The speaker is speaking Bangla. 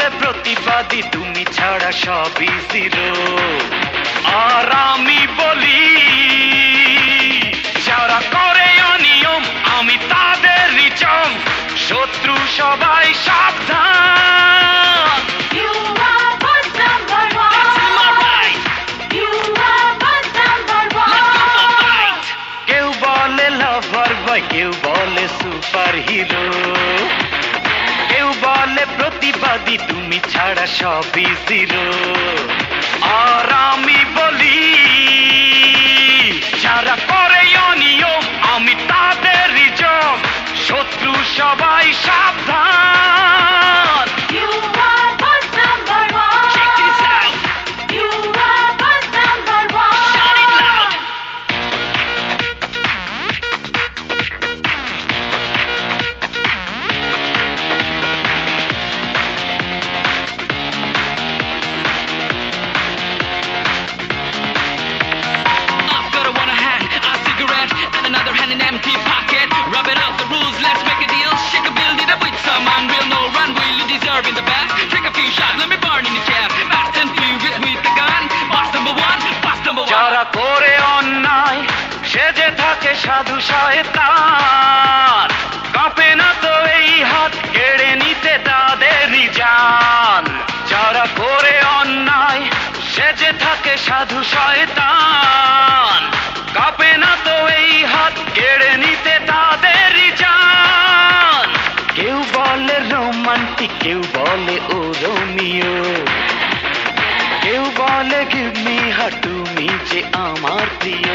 বলে প্রতিবাদী তুমি ছাড়া সবই জিরো। আর আমি বলি যারা করে অনিয়ম আমি তাদেরই চম, শত্রু সবাই সাবধান। কেউ বলে লাভার বয়, কেউ বলে সুপার হিরো, কেউ বলে প্রতিবাদী তুমি ছাড়া সবই জিরো। আর আমি বলি যারা করে অনিয়ম আমি তাদেরই জম, শত্রু সবাই সাবধান। যারা করে অন্যায় সেজে থাকে সাধু শয়তান, কাঁপে না তো এই হাত কেড়ে নিতে তাদেরই জান। যারা করে অন্যায় সেজে থাকে সাধু শয়তান, কাঁপে না তো এই হাত কেড়ে নিতে তাদেরই জান। কেউ বলে রোমান্টিক, কেউ বলে ও রোমিও, কেউ বলে গিভ মি হার্ট তুমি যে আমার প্রিয়।